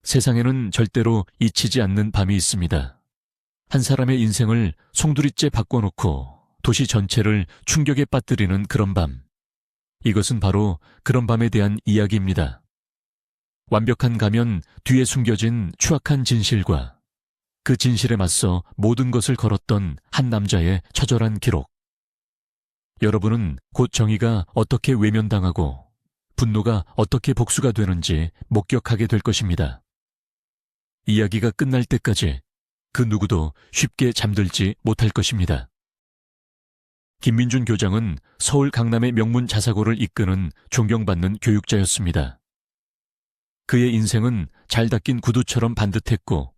세상에는 절대로 잊히지 않는 밤이 있습니다. 한 사람의 인생을 송두리째 바꿔놓고 도시 전체를 충격에 빠뜨리는 그런 밤. 이것은 바로 그런 밤에 대한 이야기입니다. 완벽한 가면 뒤에 숨겨진 추악한 진실과 그 진실에 맞서 모든 것을 걸었던 한 남자의 처절한 기록. 여러분은 곧 정의가 어떻게 외면당하고 분노가 어떻게 복수가 되는지 목격하게 될 것입니다. 이야기가 끝날 때까지 그 누구도 쉽게 잠들지 못할 것입니다. 김민준 교장은 서울 강남의 명문 자사고를 이끄는 존경받는 교육자였습니다. 그의 인생은 잘 닦인 구두처럼 반듯했고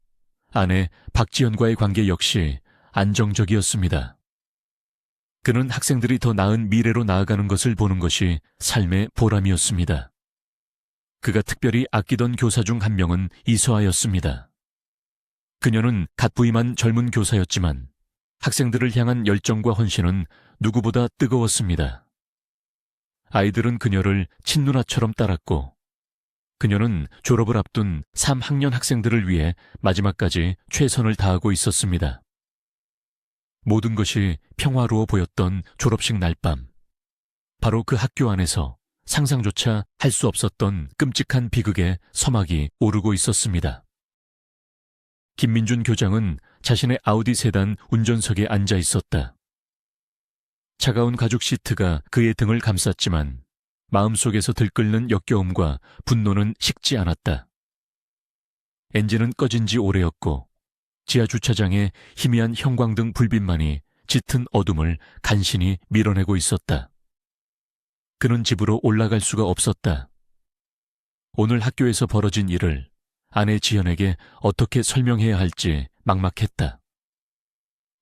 아내 박지연과의 관계 역시 안정적이었습니다. 그는 학생들이 더 나은 미래로 나아가는 것을 보는 것이 삶의 보람이었습니다. 그가 특별히 아끼던 교사 중 한 명은 이서아였습니다. 그녀는 갓 부임한 젊은 교사였지만 학생들을 향한 열정과 헌신은 누구보다 뜨거웠습니다. 아이들은 그녀를 친누나처럼 따랐고 그녀는 졸업을 앞둔 3학년 학생들을 위해 마지막까지 최선을 다하고 있었습니다. 모든 것이 평화로워 보였던 졸업식 날밤. 바로 그 학교 안에서 상상조차 할 수 없었던 끔찍한 비극의 서막이 오르고 있었습니다. 김민준 교장은 자신의 아우디 세단 운전석에 앉아 있었다. 차가운 가죽 시트가 그의 등을 감쌌지만 마음속에서 들끓는 역겨움과 분노는 식지 않았다. 엔진은 꺼진 지 오래였고 지하 주차장의 희미한 형광등 불빛만이 짙은 어둠을 간신히 밀어내고 있었다. 그는 집으로 올라갈 수가 없었다. 오늘 학교에서 벌어진 일을 아내 지연에게 어떻게 설명해야 할지 막막했다.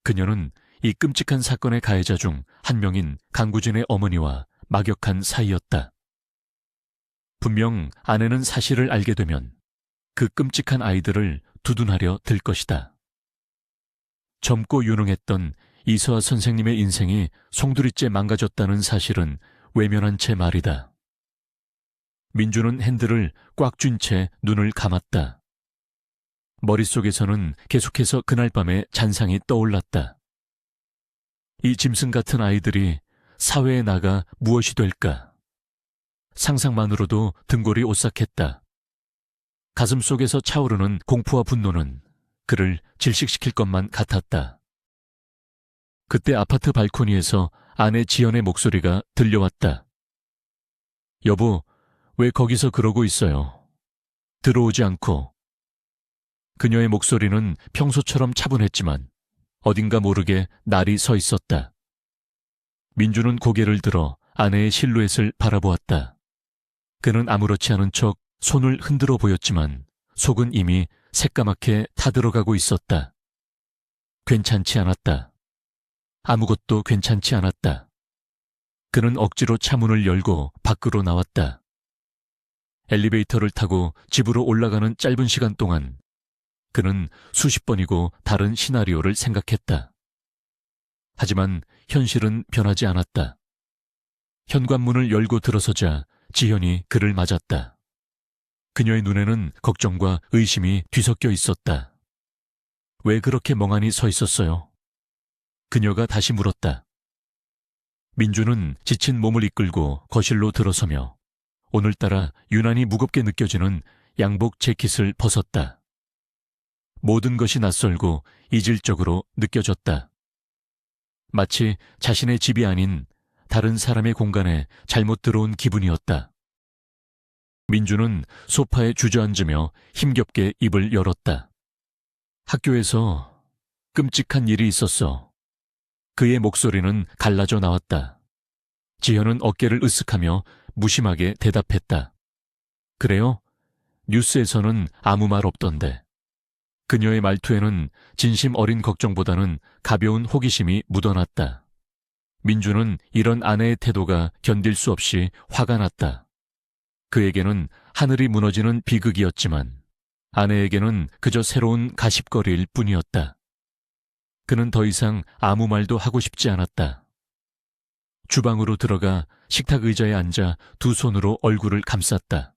그녀는 이 끔찍한 사건의 가해자 중 한 명인 강구진의 어머니와 막역한 사이였다. 분명 아내는 사실을 알게 되면 그 끔찍한 아이들을 두둔하려 들 것이다. 젊고 유능했던 이서아 선생님의 인생이 송두리째 망가졌다는 사실은 외면한 채 말이다. 민주는 핸들을 꽉 쥔 채 눈을 감았다. 머릿속에서는 계속해서 그날 밤의 잔상이 떠올랐다. 이 짐승 같은 아이들이 사회에 나가 무엇이 될까? 상상만으로도 등골이 오싹했다. 가슴 속에서 차오르는 공포와 분노는 그를 질식시킬 것만 같았다. 그때 아파트 발코니에서 아내 지연의 목소리가 들려왔다. 여보, 왜 거기서 그러고 있어요? 들어오지 않고. 그녀의 목소리는 평소처럼 차분했지만 어딘가 모르게 날이 서 있었다. 민주는 고개를 들어 아내의 실루엣을 바라보았다. 그는 아무렇지 않은 척 손을 흔들어 보였지만 속은 이미 새까맣게 타들어가고 있었다. 괜찮지 않았다. 아무것도 괜찮지 않았다. 그는 억지로 차문을 열고 밖으로 나왔다. 엘리베이터를 타고 집으로 올라가는 짧은 시간 동안 그는 수십 번이고 다른 시나리오를 생각했다. 하지만 현실은 변하지 않았다. 현관문을 열고 들어서자 지현이 그를 맞았다. 그녀의 눈에는 걱정과 의심이 뒤섞여 있었다. 왜 그렇게 멍하니 서 있었어요? 그녀가 다시 물었다. 민주는 지친 몸을 이끌고 거실로 들어서며 오늘따라 유난히 무겁게 느껴지는 양복 재킷을 벗었다. 모든 것이 낯설고 이질적으로 느껴졌다. 마치 자신의 집이 아닌 다른 사람의 공간에 잘못 들어온 기분이었다. 민주는 소파에 주저앉으며 힘겹게 입을 열었다. 학교에서 끔찍한 일이 있었어. 그의 목소리는 갈라져 나왔다. 지현은 어깨를 으쓱하며 무심하게 대답했다. 그래요? 뉴스에서는 아무 말 없던데. 그녀의 말투에는 진심 어린 걱정보다는 가벼운 호기심이 묻어났다. 민주는 이런 아내의 태도가 견딜 수 없이 화가 났다. 그에게는 하늘이 무너지는 비극이었지만 아내에게는 그저 새로운 가십거리일 뿐이었다. 그는 더 이상 아무 말도 하고 싶지 않았다. 주방으로 들어가 식탁 의자에 앉아 두 손으로 얼굴을 감쌌다.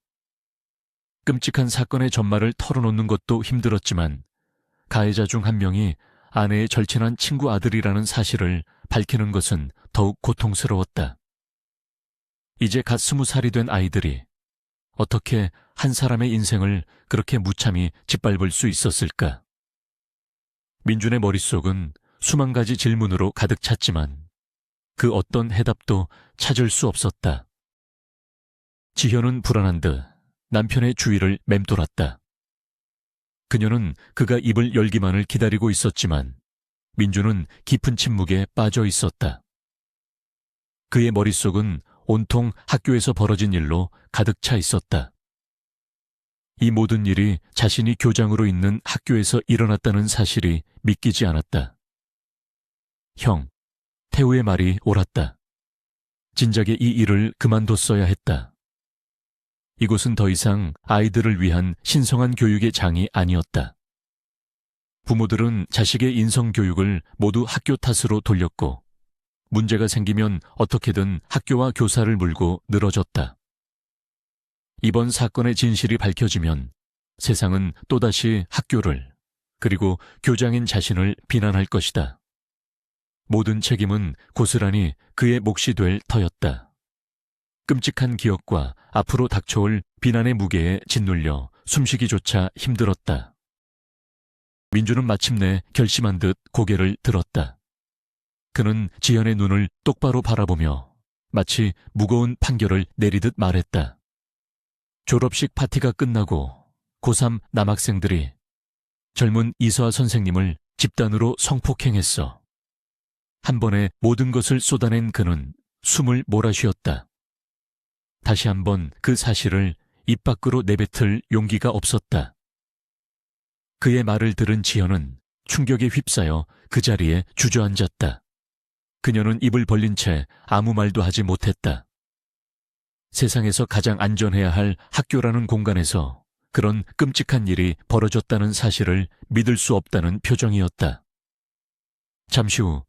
끔찍한 사건의 전말을 털어놓는 것도 힘들었지만 가해자 중 한 명이 아내의 절친한 친구 아들이라는 사실을 밝히는 것은 더욱 고통스러웠다. 이제 갓 20살이 된 아이들이 어떻게 한 사람의 인생을 그렇게 무참히 짓밟을 수 있었을까? 민준의 머릿속은 수만 가지 질문으로 가득 찼지만 그 어떤 해답도 찾을 수 없었다. 지현은 불안한 듯 남편의 주위를 맴돌았다. 그녀는 그가 입을 열기만을 기다리고 있었지만 민준은 깊은 침묵에 빠져 있었다. 그의 머릿속은 온통 학교에서 벌어진 일로 가득 차 있었다. 이 모든 일이 자신이 교장으로 있는 학교에서 일어났다는 사실이 믿기지 않았다. 형, 태우의 말이 옳았다. 진작에 이 일을 그만뒀어야 했다. 이곳은 더 이상 아이들을 위한 신성한 교육의 장이 아니었다. 부모들은 자식의 인성교육을 모두 학교 탓으로 돌렸고 문제가 생기면 어떻게든 학교와 교사를 물고 늘어졌다. 이번 사건의 진실이 밝혀지면 세상은 또다시 학교를 그리고 교장인 자신을 비난할 것이다. 모든 책임은 고스란히 그의 몫이 될 터였다. 끔찍한 기억과 앞으로 닥쳐올 비난의 무게에 짓눌려 숨쉬기조차 힘들었다. 민주는 마침내 결심한 듯 고개를 들었다. 그는 지현의 눈을 똑바로 바라보며 마치 무거운 판결을 내리듯 말했다. 졸업식 파티가 끝나고 고3 남학생들이 젊은 이서아 선생님을 집단으로 성폭행했어. 한 번에 모든 것을 쏟아낸 그는 숨을 몰아쉬었다. 다시 한번 그 사실을 입 밖으로 내뱉을 용기가 없었다. 그의 말을 들은 지현은 충격에 휩싸여 그 자리에 주저앉았다. 그녀는 입을 벌린 채 아무 말도 하지 못했다. 세상에서 가장 안전해야 할 학교라는 공간에서 그런 끔찍한 일이 벌어졌다는 사실을 믿을 수 없다는 표정이었다. 잠시 후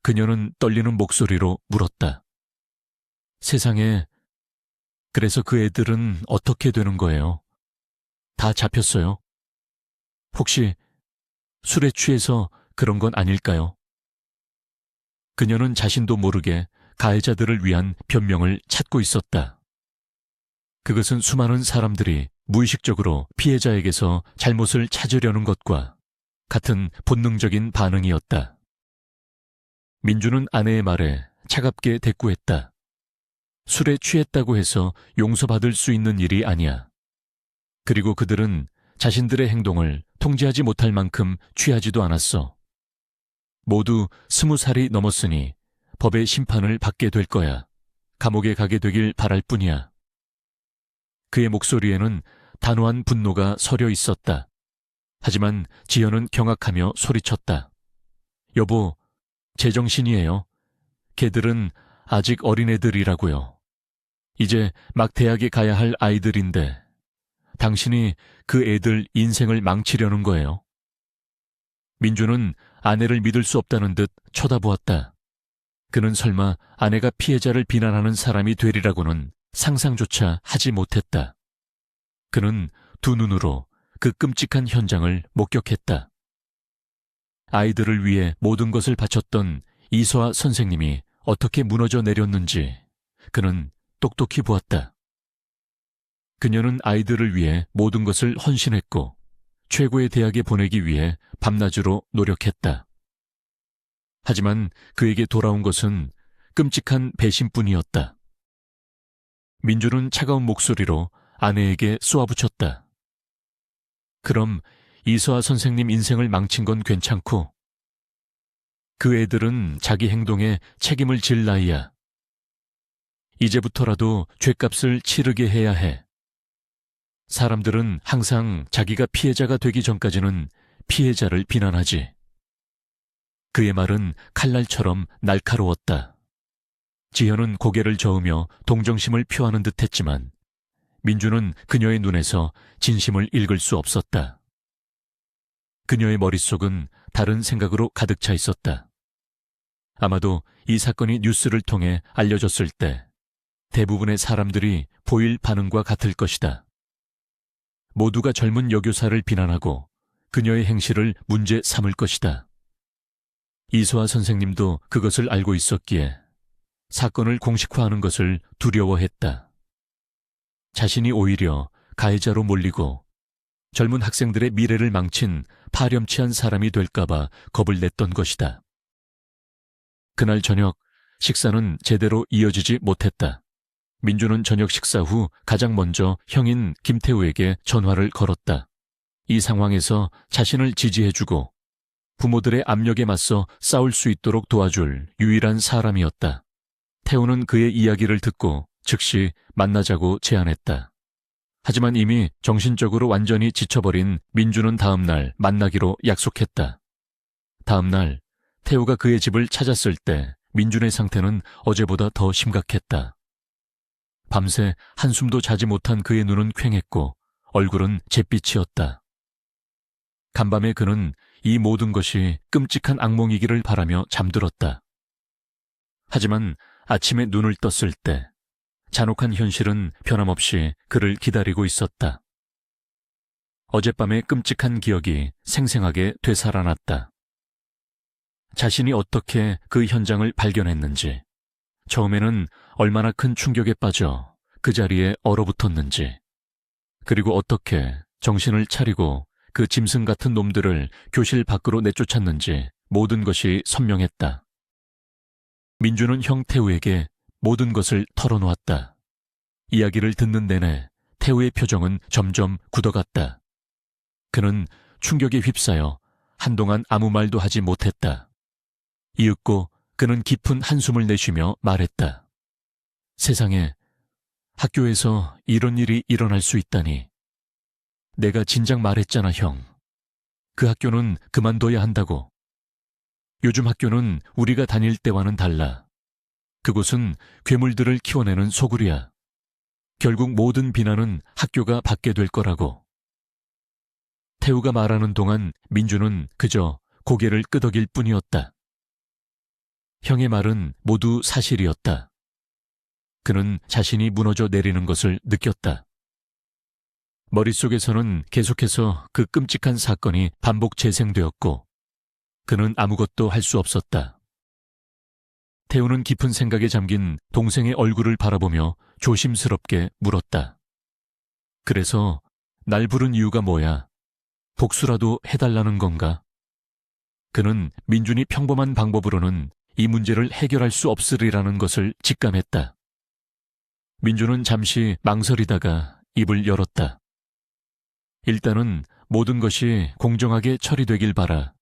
그녀는 떨리는 목소리로 물었다. 세상에, 그래서 그 애들은 어떻게 되는 거예요? 다 잡혔어요? 혹시 술에 취해서 그런 건 아닐까요? 그녀는 자신도 모르게 가해자들을 위한 변명을 찾고 있었다. 그것은 수많은 사람들이 무의식적으로 피해자에게서 잘못을 찾으려는 것과 같은 본능적인 반응이었다. 민주는 아내의 말에 차갑게 대꾸했다. 술에 취했다고 해서 용서받을 수 있는 일이 아니야. 그리고 그들은 자신들의 행동을 통제하지 못할 만큼 취하지도 않았어. 모두 20살이 넘었으니 법의 심판을 받게 될 거야. 감옥에 가게 되길 바랄 뿐이야. 그의 목소리에는 단호한 분노가 서려 있었다. 하지만 지현은 경악하며 소리쳤다. 여보, 제정신이에요. 걔들은 아직 어린애들이라고요. 이제 막 대학에 가야 할 아이들인데 당신이 그 애들 인생을 망치려는 거예요. 민주는 아내를 믿을 수 없다는 듯 쳐다보았다. 그는 설마 아내가 피해자를 비난하는 사람이 되리라고는 상상조차 하지 못했다. 그는 두 눈으로 그 끔찍한 현장을 목격했다. 아이들을 위해 모든 것을 바쳤던 이서아 선생님이 어떻게 무너져 내렸는지 그는 똑똑히 보았다. 그녀는 아이들을 위해 모든 것을 헌신했고 최고의 대학에 보내기 위해 밤낮으로 노력했다. 하지만 그에게 돌아온 것은 끔찍한 배신뿐이었다. 민주는 차가운 목소리로 아내에게 쏘아붙였다. 그럼 이서아 선생님 인생을 망친 건 괜찮고 그 애들은 자기 행동에 책임을 질 나이야. 이제부터라도 죗값을 치르게 해야 해. 사람들은 항상 자기가 피해자가 되기 전까지는 피해자를 비난하지. 그의 말은 칼날처럼 날카로웠다. 지현은 고개를 저으며 동정심을 표하는 듯했지만 민주는 그녀의 눈에서 진심을 읽을 수 없었다. 그녀의 머릿속은 다른 생각으로 가득 차 있었다. 아마도 이 사건이 뉴스를 통해 알려졌을 때 대부분의 사람들이 보일 반응과 같을 것이다. 모두가 젊은 여교사를 비난하고 그녀의 행실을 문제 삼을 것이다. 이소아 선생님도 그것을 알고 있었기에 사건을 공식화하는 것을 두려워했다. 자신이 오히려 가해자로 몰리고 젊은 학생들의 미래를 망친 파렴치한 사람이 될까봐 겁을 냈던 것이다. 그날 저녁 식사는 제대로 이어지지 못했다. 민주는 저녁 식사 후 가장 먼저 형인 김태우에게 전화를 걸었다. 이 상황에서 자신을 지지해주고 부모들의 압력에 맞서 싸울 수 있도록 도와줄 유일한 사람이었다. 태우는 그의 이야기를 듣고 즉시 만나자고 제안했다. 하지만 이미 정신적으로 완전히 지쳐버린 민주는 다음 날 만나기로 약속했다. 다음 날 태우가 그의 집을 찾았을 때 민준의 상태는 어제보다 더 심각했다. 밤새 한숨도 자지 못한 그의 눈은 퀭했고 얼굴은 잿빛이었다. 간밤에 그는 이 모든 것이 끔찍한 악몽이기를 바라며 잠들었다. 하지만 아침에 눈을 떴을 때 잔혹한 현실은 변함없이 그를 기다리고 있었다. 어젯밤의 끔찍한 기억이 생생하게 되살아났다. 자신이 어떻게 그 현장을 발견했는지, 처음에는 얼마나 큰 충격에 빠져 그 자리에 얼어붙었는지, 그리고 어떻게 정신을 차리고 그 짐승 같은 놈들을 교실 밖으로 내쫓았는지 모든 것이 선명했다. 민주는 형 태우에게 모든 것을 털어놓았다. 이야기를 듣는 내내 태우의 표정은 점점 굳어갔다. 그는 충격에 휩싸여 한동안 아무 말도 하지 못했다. 이윽고 그는 깊은 한숨을 내쉬며 말했다. 세상에, 학교에서 이런 일이 일어날 수 있다니. 내가 진작 말했잖아, 형. 그 학교는 그만둬야 한다고. 요즘 학교는 우리가 다닐 때와는 달라. 그곳은 괴물들을 키워내는 소굴이야. 결국 모든 비난은 학교가 받게 될 거라고. 태우가 말하는 동안 민주는 그저 고개를 끄덕일 뿐이었다. 형의 말은 모두 사실이었다. 그는 자신이 무너져 내리는 것을 느꼈다. 머릿속에서는 계속해서 그 끔찍한 사건이 반복 재생되었고 그는 아무것도 할 수 없었다. 태우는 깊은 생각에 잠긴 동생의 얼굴을 바라보며 조심스럽게 물었다. 그래서 날 부른 이유가 뭐야? 복수라도 해달라는 건가? 그는 민준이 평범한 방법으로는 이 문제를 해결할 수 없으리라는 것을 직감했다. 민준은 잠시 망설이다가 입을 열었다. 일단은 모든 것이 공정하게 처리되길 바라.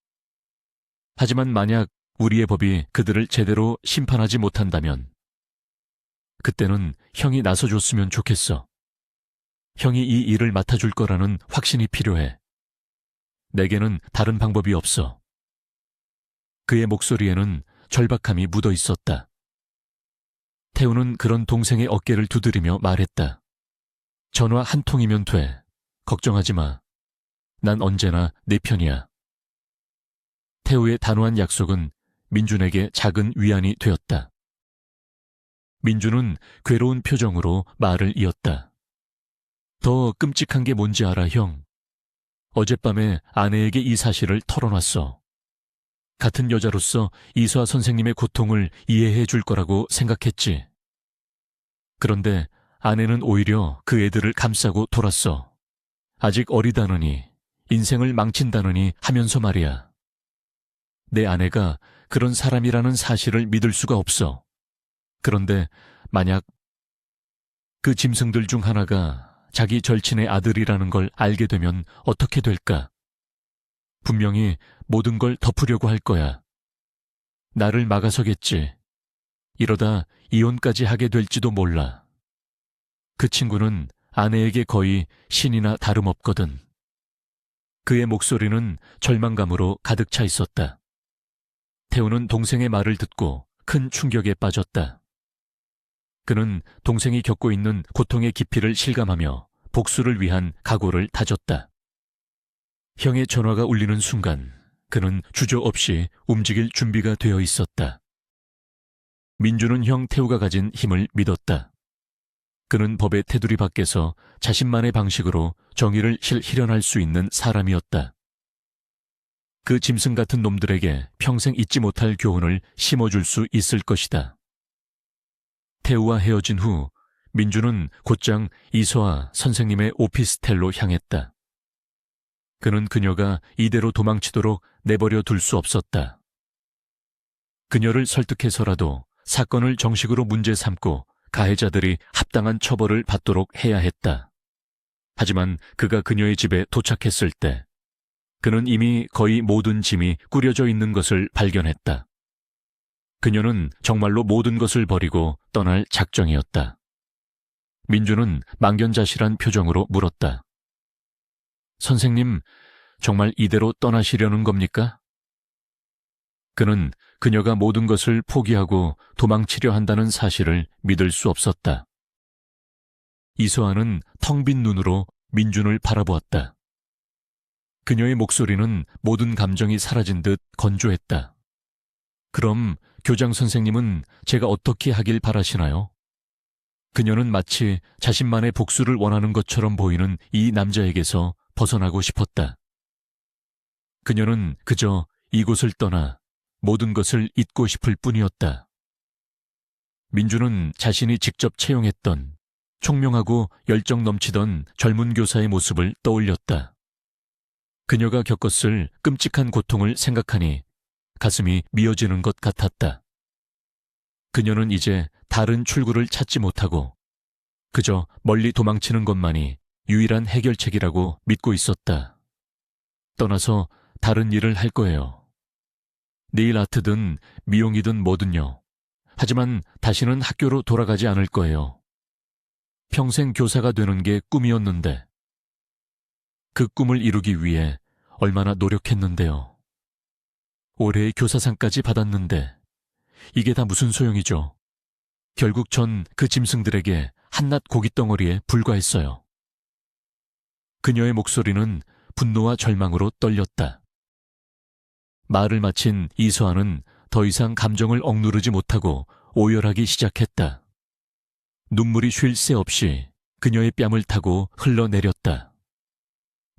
하지만 만약 우리의 법이 그들을 제대로 심판하지 못한다면 그때는 형이 나서줬으면 좋겠어. 형이 이 일을 맡아줄 거라는 확신이 필요해. 내게는 다른 방법이 없어. 그의 목소리에는 절박함이 묻어 있었다. 태우는 그런 동생의 어깨를 두드리며 말했다. 전화 한 통이면 돼. 걱정하지 마. 난 언제나 내 편이야. 태우의 단호한 약속은 민준에게 작은 위안이 되었다. 민준은 괴로운 표정으로 말을 이었다. 더 끔찍한 게 뭔지 알아, 형? 어젯밤에 아내에게 이 사실을 털어놨어. 같은 여자로서 이소아 선생님의 고통을 이해해 줄 거라고 생각했지. 그런데 아내는 오히려 그 애들을 감싸고 돌았어. 아직 어리다느니, 인생을 망친다느니 하면서 말이야. 내 아내가 그런 사람이라는 사실을 믿을 수가 없어. 그런데 만약 그 짐승들 중 하나가 자기 절친의 아들이라는 걸 알게 되면 어떻게 될까? 분명히 모든 걸 덮으려고 할 거야. 나를 막아서겠지. 이러다 이혼까지 하게 될지도 몰라. 그 친구는 아내에게 거의 신이나 다름없거든. 그의 목소리는 절망감으로 가득 차 있었다. 태우는 동생의 말을 듣고 큰 충격에 빠졌다. 그는 동생이 겪고 있는 고통의 깊이를 실감하며 복수를 위한 각오를 다졌다. 형의 전화가 울리는 순간 그는 주저없이 움직일 준비가 되어 있었다. 민주는 형 태우가 가진 힘을 믿었다. 그는 법의 테두리 밖에서 자신만의 방식으로 정의를 실현할 수 있는 사람이었다. 그 짐승 같은 놈들에게 평생 잊지 못할 교훈을 심어줄 수 있을 것이다. 태우와 헤어진 후 민주는 곧장 이서아 선생님의 오피스텔로 향했다. 그는 그녀가 이대로 도망치도록 내버려 둘 수 없었다. 그녀를 설득해서라도 사건을 정식으로 문제 삼고 가해자들이 합당한 처벌을 받도록 해야 했다. 하지만 그가 그녀의 집에 도착했을 때 그는 이미 거의 모든 짐이 꾸려져 있는 것을 발견했다. 그녀는 정말로 모든 것을 버리고 떠날 작정이었다. 민주는 망연자실한 표정으로 물었다. 선생님, 정말 이대로 떠나시려는 겁니까? 그는 그녀가 모든 것을 포기하고 도망치려 한다는 사실을 믿을 수 없었다. 이서아는 텅 빈 눈으로 민준을 바라보았다. 그녀의 목소리는 모든 감정이 사라진 듯 건조했다. 그럼 교장 선생님은 제가 어떻게 하길 바라시나요? 그녀는 마치 자신만의 복수를 원하는 것처럼 보이는 이 남자에게서 벗어나고 싶었다. 그녀는 그저 이곳을 떠나 모든 것을 잊고 싶을 뿐이었다. 민주는 자신이 직접 채용했던 총명하고 열정 넘치던 젊은 교사의 모습을 떠올렸다. 그녀가 겪었을 끔찍한 고통을 생각하니 가슴이 미어지는 것 같았다. 그녀는 이제 다른 출구를 찾지 못하고 그저 멀리 도망치는 것만이 유일한 해결책이라고 믿고 있었다. 떠나서 다른 일을 할 거예요. 네일 아트든 미용이든 뭐든요. 하지만 다시는 학교로 돌아가지 않을 거예요. 평생 교사가 되는 게 꿈이었는데 그 꿈을 이루기 위해 얼마나 노력했는데요. 올해의 교사상까지 받았는데 이게 다 무슨 소용이죠. 결국 전 그 짐승들에게 한낱 고깃덩어리에 불과했어요. 그녀의 목소리는 분노와 절망으로 떨렸다. 말을 마친 이서아는 더 이상 감정을 억누르지 못하고 오열하기 시작했다. 눈물이 쉴 새 없이 그녀의 뺨을 타고 흘러내렸다.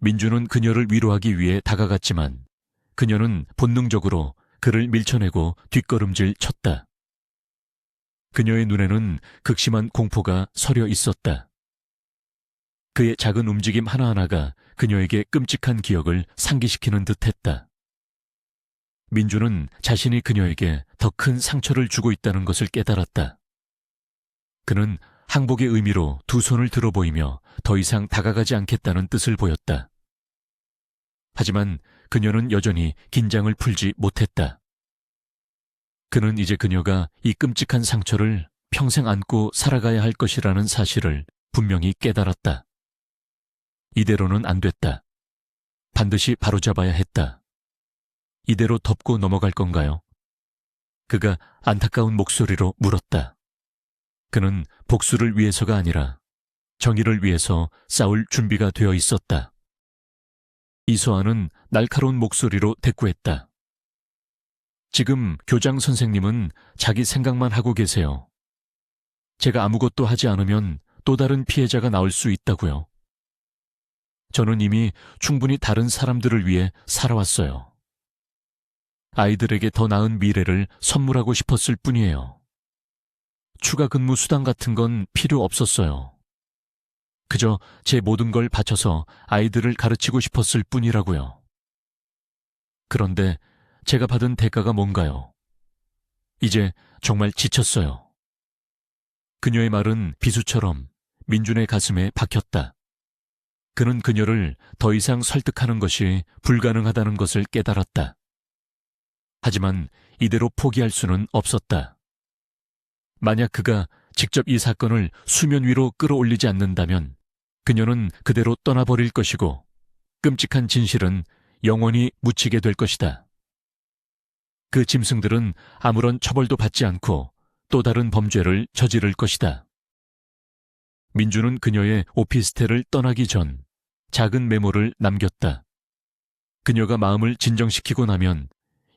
민주는 그녀를 위로하기 위해 다가갔지만 그녀는 본능적으로 그를 밀쳐내고 뒷걸음질 쳤다. 그녀의 눈에는 극심한 공포가 서려 있었다. 그의 작은 움직임 하나하나가 그녀에게 끔찍한 기억을 상기시키는 듯했다. 민주는 자신이 그녀에게 더 큰 상처를 주고 있다는 것을 깨달았다. 그는 항복의 의미로 두 손을 들어 보이며 더 이상 다가가지 않겠다는 뜻을 보였다. 하지만 그녀는 여전히 긴장을 풀지 못했다. 그는 이제 그녀가 이 끔찍한 상처를 평생 안고 살아가야 할 것이라는 사실을 분명히 깨달았다. 이대로는 안 됐다. 반드시 바로잡아야 했다. 이대로 덮고 넘어갈 건가요? 그가 안타까운 목소리로 물었다. 그는 복수를 위해서가 아니라 정의를 위해서 싸울 준비가 되어 있었다. 이서아는 날카로운 목소리로 대꾸했다. 지금 교장 선생님은 자기 생각만 하고 계세요. 제가 아무것도 하지 않으면 또 다른 피해자가 나올 수 있다고요. 저는 이미 충분히 다른 사람들을 위해 살아왔어요. 아이들에게 더 나은 미래를 선물하고 싶었을 뿐이에요. 추가 근무 수당 같은 건 필요 없었어요. 그저 제 모든 걸 바쳐서 아이들을 가르치고 싶었을 뿐이라고요. 그런데 제가 받은 대가가 뭔가요? 이제 정말 지쳤어요. 그녀의 말은 비수처럼 민준의 가슴에 박혔다. 그는 그녀를 더 이상 설득하는 것이 불가능하다는 것을 깨달았다. 하지만 이대로 포기할 수는 없었다. 만약 그가 직접 이 사건을 수면 위로 끌어올리지 않는다면 그녀는 그대로 떠나버릴 것이고 끔찍한 진실은 영원히 묻히게 될 것이다. 그 짐승들은 아무런 처벌도 받지 않고 또 다른 범죄를 저지를 것이다. 민주는 그녀의 오피스텔을 떠나기 전 작은 메모를 남겼다. 그녀가 마음을 진정시키고 나면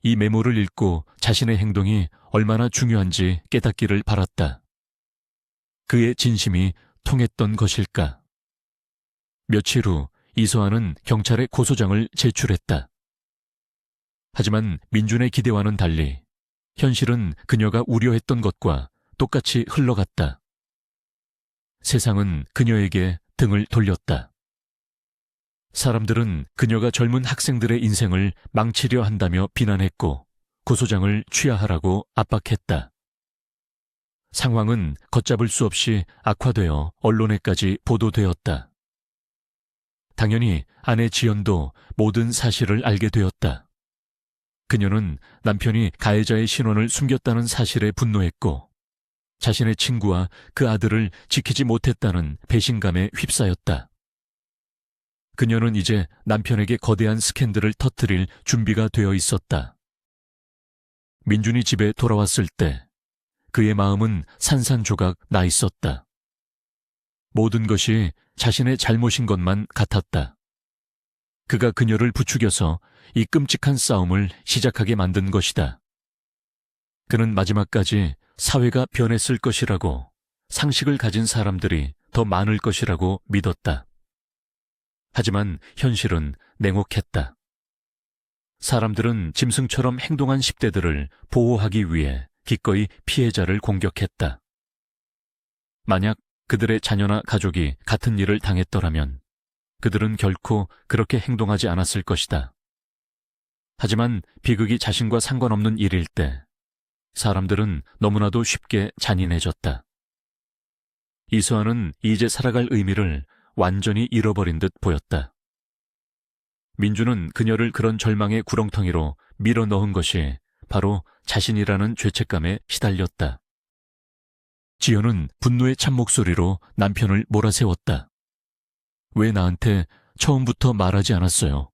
이 메모를 읽고 자신의 행동이 얼마나 중요한지 깨닫기를 바랐다. 그의 진심이 통했던 것일까? 며칠 후 이서아는 경찰에 고소장을 제출했다. 하지만 민준의 기대와는 달리 현실은 그녀가 우려했던 것과 똑같이 흘러갔다. 세상은 그녀에게 등을 돌렸다. 사람들은 그녀가 젊은 학생들의 인생을 망치려 한다며 비난했고 고소장을 취하하라고 압박했다. 상황은 걷잡을 수 없이 악화되어 언론에까지 보도되었다. 당연히 아내 지연도 모든 사실을 알게 되었다. 그녀는 남편이 가해자의 신원을 숨겼다는 사실에 분노했고 자신의 친구와 그 아들을 지키지 못했다는 배신감에 휩싸였다. 그녀는 이제 남편에게 거대한 스캔들을 터뜨릴 준비가 되어 있었다. 민준이 집에 돌아왔을 때 그의 마음은 산산조각 나 있었다. 모든 것이 자신의 잘못인 것만 같았다. 그가 그녀를 부추겨서 이 끔찍한 싸움을 시작하게 만든 것이다. 그는 마지막까지 사회가 변했을 것이라고, 상식을 가진 사람들이 더 많을 것이라고 믿었다. 하지만 현실은 냉혹했다. 사람들은 짐승처럼 행동한 10대들을 보호하기 위해 기꺼이 피해자를 공격했다. 만약 그들의 자녀나 가족이 같은 일을 당했더라면 그들은 결코 그렇게 행동하지 않았을 것이다. 하지만 비극이 자신과 상관없는 일일 때 사람들은 너무나도 쉽게 잔인해졌다. 이수아는 이제 살아갈 의미를 완전히 잃어버린 듯 보였다. 민주는 그녀를 그런 절망의 구렁텅이로 밀어넣은 것이 바로 자신이라는 죄책감에 시달렸다. 지연은 분노의 찬목소리로 남편을 몰아세웠다. 왜 나한테 처음부터 말하지 않았어요?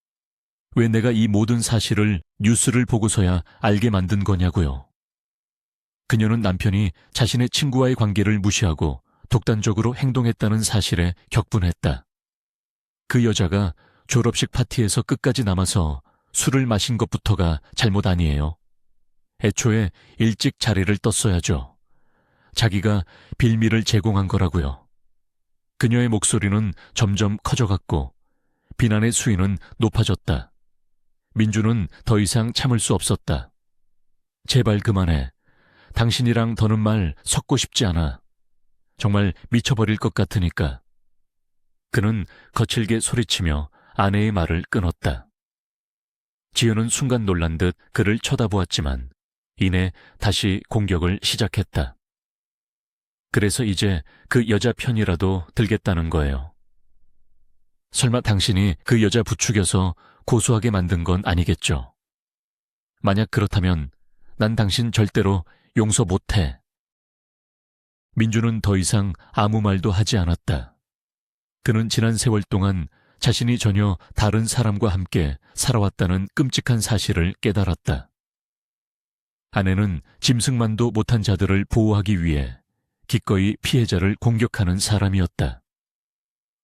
왜 내가 이 모든 사실을 뉴스를 보고서야 알게 만든 거냐고요. 그녀는 남편이 자신의 친구와의 관계를 무시하고 독단적으로 행동했다는 사실에 격분했다. 그 여자가 졸업식 파티에서 끝까지 남아서 술을 마신 것부터가 잘못 아니에요. 애초에 일찍 자리를 떴어야죠. 자기가 빌미를 제공한 거라고요. 그녀의 목소리는 점점 커져갔고 비난의 수위는 높아졌다. 민주는 더 이상 참을 수 없었다. 제발 그만해. 당신이랑 더는 말 섞고 싶지 않아. 정말 미쳐버릴 것 같으니까. 그는 거칠게 소리치며 아내의 말을 끊었다. 지연은 순간 놀란 듯 그를 쳐다보았지만 이내 다시 공격을 시작했다. 그래서 이제 그 여자 편이라도 들겠다는 거예요. 설마 당신이 그 여자 부추겨서 고소하게 만든 건 아니겠죠? 만약 그렇다면 난 당신 절대로 용서 못해. 민주는 더 이상 아무 말도 하지 않았다. 그는 지난 세월 동안 자신이 전혀 다른 사람과 함께 살아왔다는 끔찍한 사실을 깨달았다. 아내는 짐승만도 못한 자들을 보호하기 위해 기꺼이 피해자를 공격하는 사람이었다.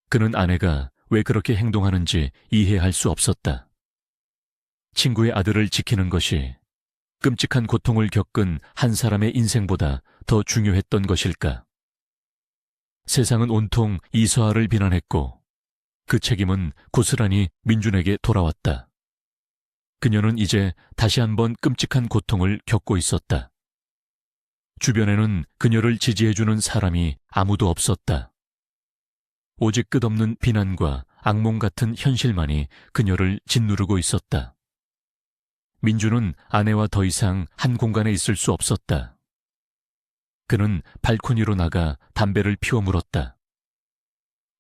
그는 아내가 왜 그렇게 행동하는지 이해할 수 없었다. 친구의 아들을 지키는 것이 끔찍한 고통을 겪은 한 사람의 인생보다 더 중요했던 것일까? 세상은 온통 이서아를 비난했고 그 책임은 고스란히 민준에게 돌아왔다. 그녀는 이제 다시 한번 끔찍한 고통을 겪고 있었다. 주변에는 그녀를 지지해주는 사람이 아무도 없었다. 오직 끝없는 비난과 악몽 같은 현실만이 그녀를 짓누르고 있었다. 민주는 아내와 더 이상 한 공간에 있을 수 없었다. 그는 발코니로 나가 담배를 피워 물었다.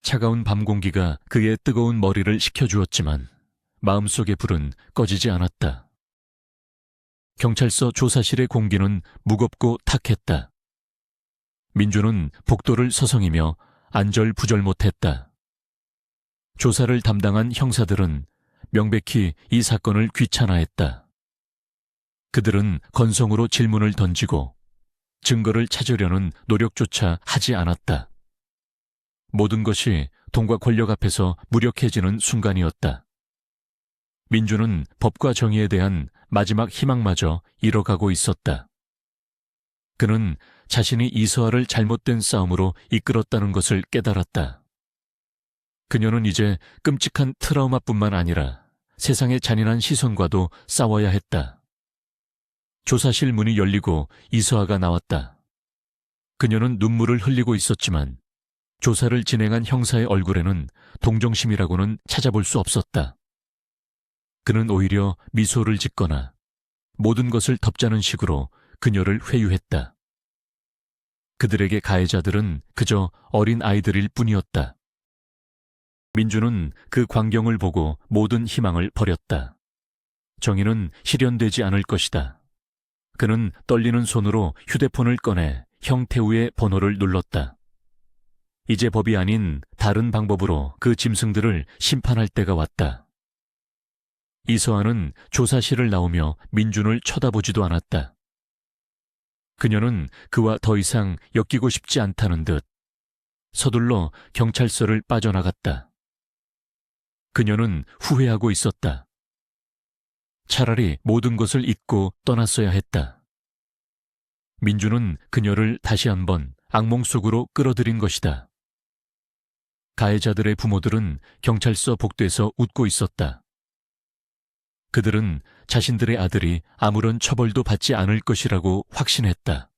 차가운 밤 공기가 그의 뜨거운 머리를 식혀주었지만 마음속의 불은 꺼지지 않았다. 경찰서 조사실의 공기는 무겁고 탁했다. 민주는 복도를 서성이며 안절부절 못했다. 조사를 담당한 형사들은 명백히 이 사건을 귀찮아했다. 그들은 건성으로 질문을 던지고 증거를 찾으려는 노력조차 하지 않았다. 모든 것이 돈과 권력 앞에서 무력해지는 순간이었다. 민주는 법과 정의에 대한 마지막 희망마저 잃어가고 있었다. 그는 자신이 이서아를 잘못된 싸움으로 이끌었다는 것을 깨달았다. 그녀는 이제 끔찍한 트라우마뿐만 아니라 세상의 잔인한 시선과도 싸워야 했다. 조사실 문이 열리고 이서아가 나왔다. 그녀는 눈물을 흘리고 있었지만 조사를 진행한 형사의 얼굴에는 동정심이라고는 찾아볼 수 없었다. 그는 오히려 미소를 짓거나 모든 것을 덮자는 식으로 그녀를 회유했다. 그들에게 가해자들은 그저 어린 아이들일 뿐이었다. 민주는 그 광경을 보고 모든 희망을 버렸다. 정의는 실현되지 않을 것이다. 그는 떨리는 손으로 휴대폰을 꺼내 형태우의 번호를 눌렀다. 이제 법이 아닌 다른 방법으로 그 짐승들을 심판할 때가 왔다. 이서아는 조사실을 나오며 민준을 쳐다보지도 않았다. 그녀는 그와 더 이상 엮이고 싶지 않다는 듯 서둘러 경찰서를 빠져나갔다. 그녀는 후회하고 있었다. 차라리 모든 것을 잊고 떠났어야 했다. 민주는 그녀를 다시 한번 악몽 속으로 끌어들인 것이다. 가해자들의 부모들은 경찰서 복도에서 웃고 있었다. 그들은 자신들의 아들이 아무런 처벌도 받지 않을 것이라고 확신했다.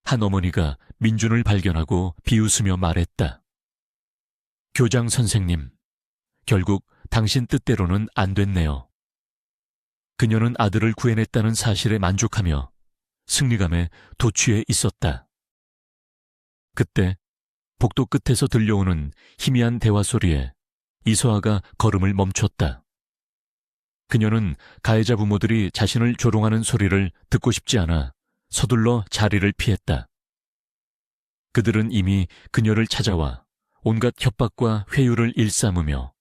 한 어머니가 민준을 발견하고 비웃으며 말했다. 교장 선생님, 결국 당신 뜻대로는 안 됐네요. 그녀는 아들을 구해냈다는 사실에 만족하며 승리감에 도취해 있었다. 그때 복도 끝에서 들려오는 희미한 대화 소리에 이서아가 걸음을 멈췄다. 그녀는 가해자 부모들이 자신을 조롱하는 소리를 듣고 싶지 않아 서둘러 자리를 피했다. 그들은 이미 그녀를 찾아와 온갖 협박과 회유를 일삼으며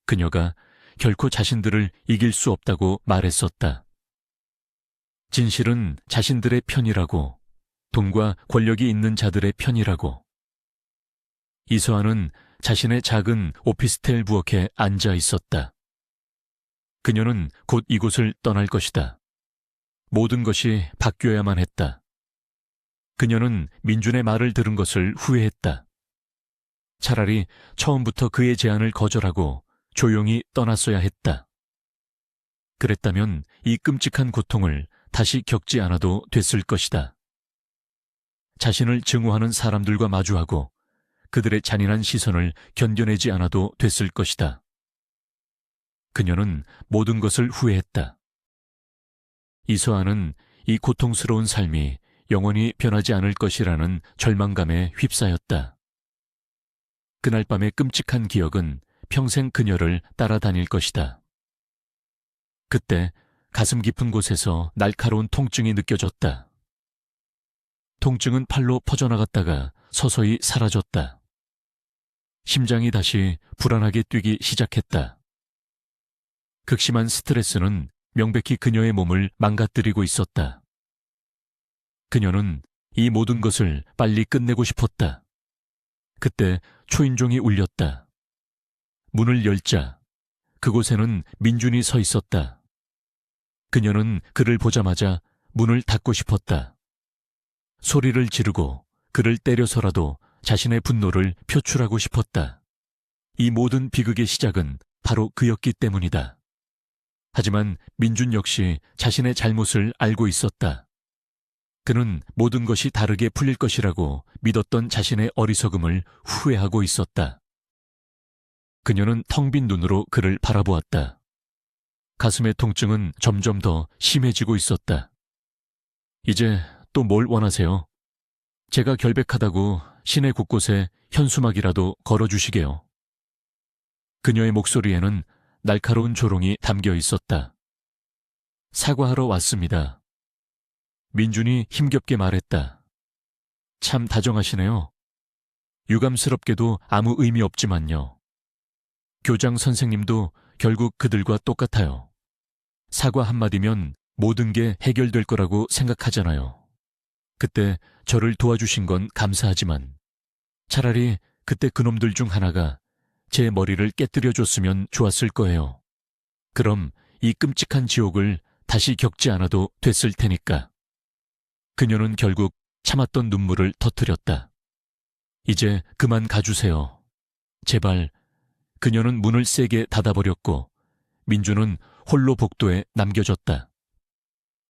그녀가 결코 자신들을 이길 수 없다고 말했었다. 진실은 자신들의 편이라고, 돈과 권력이 있는 자들의 편이라고. 이서아는 자신의 작은 오피스텔 부엌에 앉아 있었다. 그녀는 곧 이곳을 떠날 것이다. 모든 것이 바뀌어야만 했다. 그녀는 민준의 말을 들은 것을 후회했다. 차라리 처음부터 그의 제안을 거절하고 조용히 떠났어야 했다. 그랬다면 이 끔찍한 고통을 다시 겪지 않아도 됐을 것이다. 자신을 증오하는 사람들과 마주하고 그들의 잔인한 시선을 견뎌내지 않아도 됐을 것이다. 그녀는 모든 것을 후회했다. 이서아는 이 고통스러운 삶이 영원히 변하지 않을 것이라는 절망감에 휩싸였다. 그날 밤의 끔찍한 기억은 평생 그녀를 따라다닐 것이다. 그때 가슴 깊은 곳에서 날카로운 통증이 느껴졌다. 통증은 팔로 퍼져나갔다가 서서히 사라졌다. 심장이 다시 불안하게 뛰기 시작했다. 극심한 스트레스는 명백히 그녀의 몸을 망가뜨리고 있었다. 그녀는 이 모든 것을 빨리 끝내고 싶었다. 그때 초인종이 울렸다. 문을 열자 그곳에는 민준이 서 있었다. 그녀는 그를 보자마자 문을 닫고 싶었다. 소리를 지르고 그를 때려서라도 자신의 분노를 표출하고 싶었다. 이 모든 비극의 시작은 바로 그였기 때문이다. 하지만 민준 역시 자신의 잘못을 알고 있었다. 그는 모든 것이 다르게 풀릴 것이라고 믿었던 자신의 어리석음을 후회하고 있었다. 그녀는 텅 빈 눈으로 그를 바라보았다. 가슴의 통증은 점점 더 심해지고 있었다. 이제 또 뭘 원하세요? 제가 결백하다고 시내 곳곳에 현수막이라도 걸어주시게요. 그녀의 목소리에는 날카로운 조롱이 담겨 있었다. 사과하러 왔습니다. 민준이 힘겹게 말했다. 참 다정하시네요. 유감스럽게도 아무 의미 없지만요. 교장 선생님도 결국 그들과 똑같아요. 사과 한마디면 모든 게 해결될 거라고 생각하잖아요. 그때 저를 도와주신 건 감사하지만 차라리 그때 그놈들 중 하나가 제 머리를 깨뜨려줬으면 좋았을 거예요. 그럼 이 끔찍한 지옥을 다시 겪지 않아도 됐을 테니까. 그녀는 결국 참았던 눈물을 터뜨렸다. 이제 그만 가주세요. 제발. 그녀는 문을 세게 닫아버렸고 민주는 홀로 복도에 남겨졌다.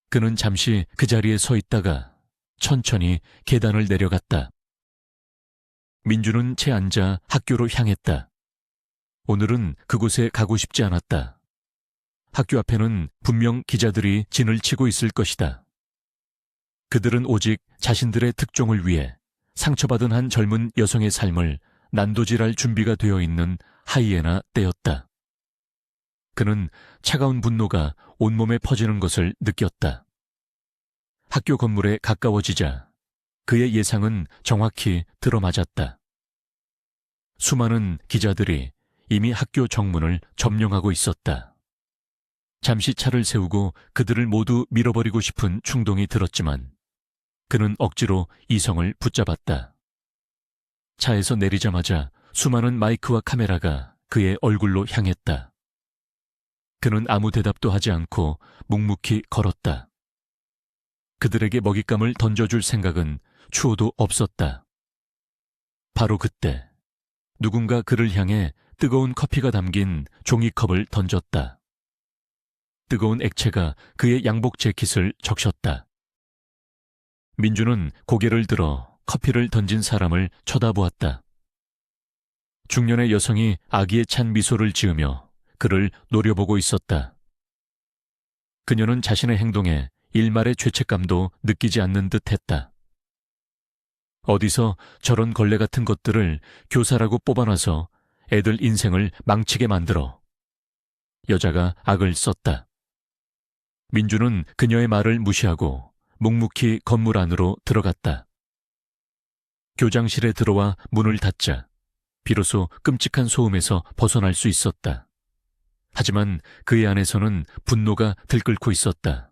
그는 잠시 그 자리에 서 있다가 천천히 계단을 내려갔다. 민주는 채 앉아 학교로 향했다. 오늘은 그곳에 가고 싶지 않았다. 학교 앞에는 분명 기자들이 진을 치고 있을 것이다. 그들은 오직 자신들의 특종을 위해 상처받은 한 젊은 여성의 삶을 난도질할 준비가 되어 있는 하이에나 떼였다. 그는 차가운 분노가 온몸에 퍼지는 것을 느꼈다. 학교 건물에 가까워지자 그의 예상은 정확히 들어맞았다. 수많은 기자들이 이미 학교 정문을 점령하고 있었다. 잠시 차를 세우고 그들을 모두 밀어버리고 싶은 충동이 들었지만 그는 억지로 이성을 붙잡았다. 차에서 내리자마자 수많은 마이크와 카메라가 그의 얼굴로 향했다. 그는 아무 대답도 하지 않고 묵묵히 걸었다. 그들에게 먹잇감을 던져줄 생각은 추호도 없었다. 바로 그때 누군가 그를 향해 뜨거운 커피가 담긴 종이컵을 던졌다. 뜨거운 액체가 그의 양복 재킷을 적셨다. 민주는 고개를 들어 커피를 던진 사람을 쳐다보았다. 중년의 여성이 아기에 찬 미소를 지으며 그를 노려보고 있었다. 그녀는 자신의 행동에 일말의 죄책감도 느끼지 않는 듯했다. 어디서 저런 걸레 같은 것들을 교사라고 뽑아놔서 애들 인생을 망치게 만들어. 여자가 악을 썼다. 민주는 그녀의 말을 무시하고 묵묵히 건물 안으로 들어갔다. 교장실에 들어와 문을 닫자 비로소 끔찍한 소음에서 벗어날 수 있었다. 하지만 그의 안에서는 분노가 들끓고 있었다.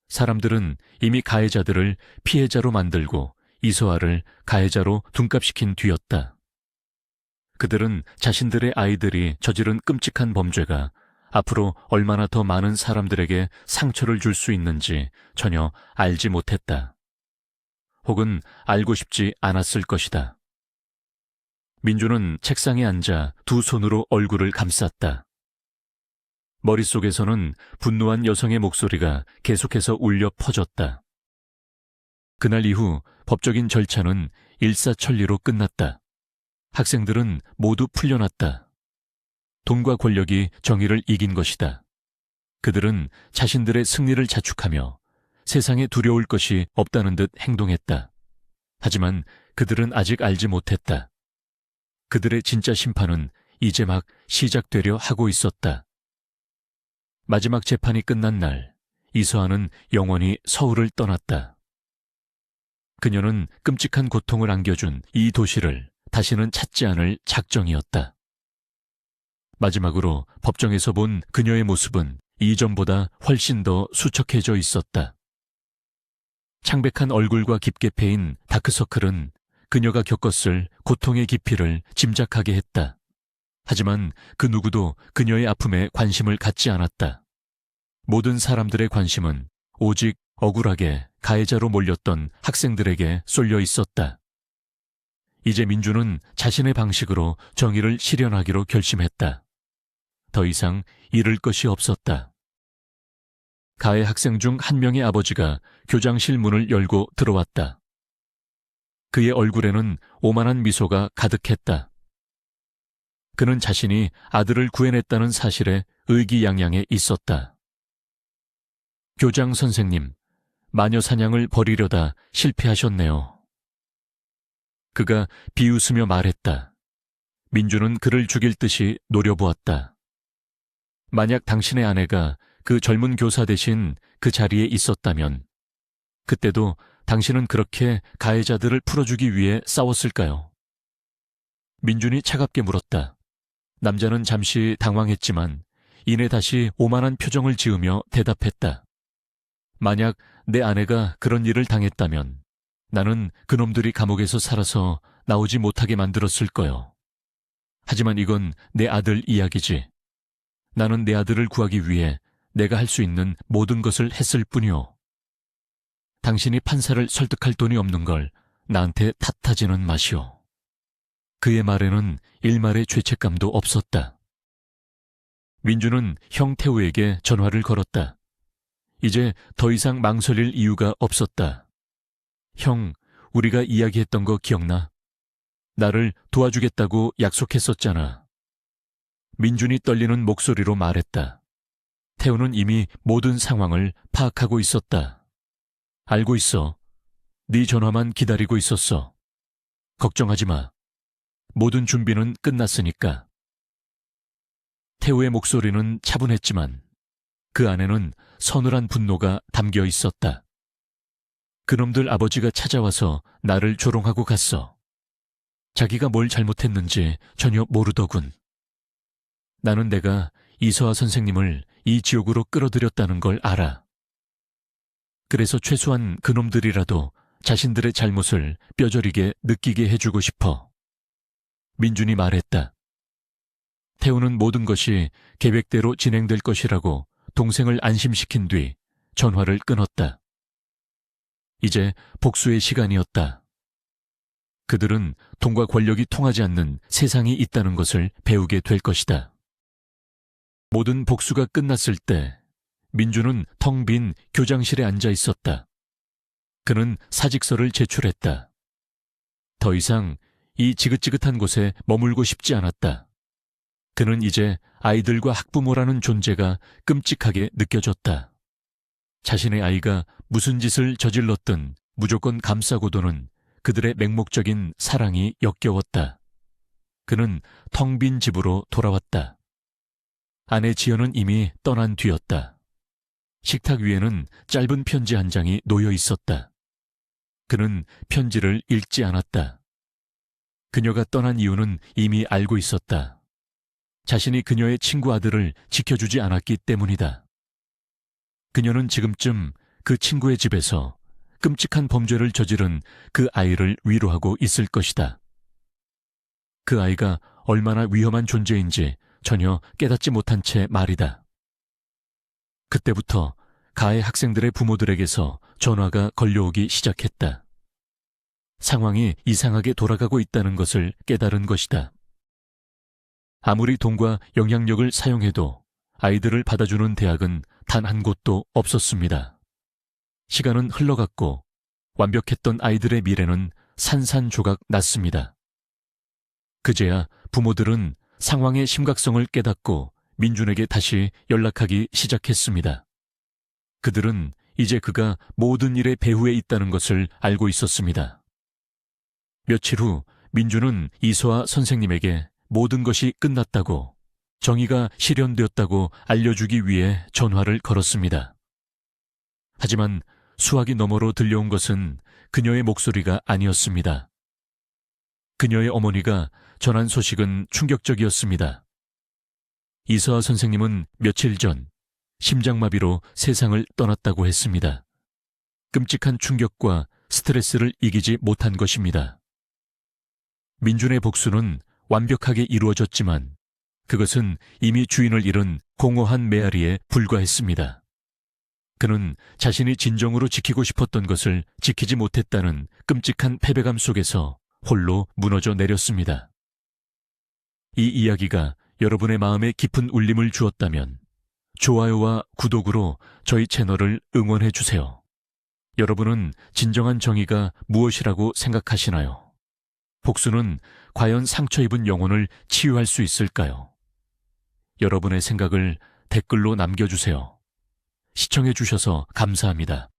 사람들은 이미 가해자들을 피해자로 만들고 이소아를 가해자로 둔갑시킨 뒤였다. 그들은 자신들의 아이들이 저지른 끔찍한 범죄가 앞으로 얼마나 더 많은 사람들에게 상처를 줄 수 있는지 전혀 알지 못했다. 혹은 알고 싶지 않았을 것이다. 민주는 책상에 앉아 두 손으로 얼굴을 감쌌다. 머릿속에서는 분노한 여성의 목소리가 계속해서 울려 퍼졌다. 그날 이후 법적인 절차는 일사천리로 끝났다. 학생들은 모두 풀려났다. 돈과 권력이 정의를 이긴 것이다. 그들은 자신들의 승리를 자축하며 세상에 두려울 것이 없다는 듯 행동했다. 하지만 그들은 아직 알지 못했다. 그들의 진짜 심판은 이제 막 시작되려 하고 있었다. 마지막 재판이 끝난 날, 이서아는 영원히 서울을 떠났다. 그녀는 끔찍한 고통을 안겨준 이 도시를 다시는 찾지 않을 작정이었다. 마지막으로 법정에서 본 그녀의 모습은 이전보다 훨씬 더 수척해져 있었다. 창백한 얼굴과 깊게 패인 다크서클은 그녀가 겪었을 고통의 깊이를 짐작하게 했다. 하지만 그 누구도 그녀의 아픔에 관심을 갖지 않았다. 모든 사람들의 관심은 오직 억울하게 가해자로 몰렸던 학생들에게 쏠려 있었다. 이제 민주는 자신의 방식으로 정의를 실현하기로 결심했다. 더 이상 잃을 것이 없었다. 가해 학생 중 한 명의 아버지가 교장실 문을 열고 들어왔다. 그의 얼굴에는 오만한 미소가 가득했다. 그는 자신이 아들을 구해냈다는 사실에 의기양양해 있었다. 교장 선생님, 마녀 사냥을 벌이려다 실패하셨네요. 그가 비웃으며 말했다. 민주는 그를 죽일 듯이 노려보았다. 만약 당신의 아내가 그 젊은 교사 대신 그 자리에 있었다면 그때도 당신은 그렇게 가해자들을 풀어주기 위해 싸웠을까요? 민준이 차갑게 물었다. 남자는 잠시 당황했지만 이내 다시 오만한 표정을 지으며 대답했다. 만약 내 아내가 그런 일을 당했다면 나는 그놈들이 감옥에서 살아서 나오지 못하게 만들었을 거요. 하지만 이건 내 아들 이야기지. 나는 내 아들을 구하기 위해 내가 할 수 있는 모든 것을 했을 뿐이오. 당신이 판사를 설득할 돈이 없는 걸 나한테 탓하지는 마시오. 그의 말에는 일말의 죄책감도 없었다. 민주는 형 태우에게 전화를 걸었다. 이제 더 이상 망설일 이유가 없었다. 형, 우리가 이야기했던 거 기억나? 나를 도와주겠다고 약속했었잖아. 민준이 떨리는 목소리로 말했다. 태우는 이미 모든 상황을 파악하고 있었다. 알고 있어. 네 전화만 기다리고 있었어. 걱정하지 마. 모든 준비는 끝났으니까. 태우의 목소리는 차분했지만 그 안에는 서늘한 분노가 담겨 있었다. 그놈들 아버지가 찾아와서 나를 조롱하고 갔어. 자기가 뭘 잘못했는지 전혀 모르더군. 나는 내가 이서아 선생님을 이 지옥으로 끌어들였다는 걸 알아. 그래서 최소한 그놈들이라도 자신들의 잘못을 뼈저리게 느끼게 해주고 싶어. 민준이 말했다. 태우는 모든 것이 계획대로 진행될 것이라고 동생을 안심시킨 뒤 전화를 끊었다. 이제 복수의 시간이었다. 그들은 돈과 권력이 통하지 않는 세상이 있다는 것을 배우게 될 것이다. 모든 복수가 끝났을 때 민주는 텅 빈 교장실에 앉아 있었다. 그는 사직서를 제출했다. 더 이상 이 지긋지긋한 곳에 머물고 싶지 않았다. 그는 이제 아이들과 학부모라는 존재가 끔찍하게 느껴졌다. 자신의 아이가 무슨 짓을 저질렀든 무조건 감싸고도는 그들의 맹목적인 사랑이 역겨웠다. 그는 텅 빈 집으로 돌아왔다. 아내 지연은 이미 떠난 뒤였다. 식탁 위에는 짧은 편지 한 장이 놓여 있었다. 그는 편지를 읽지 않았다. 그녀가 떠난 이유는 이미 알고 있었다. 자신이 그녀의 친구 아들을 지켜주지 않았기 때문이다. 그녀는 지금쯤 그 친구의 집에서 끔찍한 범죄를 저지른 그 아이를 위로하고 있을 것이다. 그 아이가 얼마나 위험한 존재인지 전혀 깨닫지 못한 채 말이다. 그때부터 가해 학생들의 부모들에게서 전화가 걸려오기 시작했다. 상황이 이상하게 돌아가고 있다는 것을 깨달은 것이다. 아무리 돈과 영향력을 사용해도 아이들을 받아주는 대학은 단 한 곳도 없었습니다. 시간은 흘러갔고 완벽했던 아이들의 미래는 산산조각 났습니다. 그제야 부모들은 상황의 심각성을 깨닫고 민준에게 다시 연락하기 시작했습니다. 그들은 이제 그가 모든 일의 배후에 있다는 것을 알고 있었습니다. 며칠 후 민준은 이서아 선생님에게 모든 것이 끝났다고, 정의가 실현되었다고 알려주기 위해 전화를 걸었습니다. 하지만 수화기 너머로 들려온 것은 그녀의 목소리가 아니었습니다. 그녀의 어머니가 전한 소식은 충격적이었습니다. 이서아 선생님은 며칠 전 심장마비로 세상을 떠났다고 했습니다. 끔찍한 충격과 스트레스를 이기지 못한 것입니다. 민준의 복수는 완벽하게 이루어졌지만 그것은 이미 주인을 잃은 공허한 메아리에 불과했습니다. 그는 자신이 진정으로 지키고 싶었던 것을 지키지 못했다는 끔찍한 패배감 속에서 홀로 무너져 내렸습니다. 이 이야기가 여러분의 마음에 깊은 울림을 주었다면 좋아요와 구독으로 저희 채널을 응원해 주세요. 여러분은 진정한 정의가 무엇이라고 생각하시나요? 복수는 과연 상처 입은 영혼을 치유할 수 있을까요? 여러분의 생각을 댓글로 남겨주세요. 시청해 주셔서 감사합니다.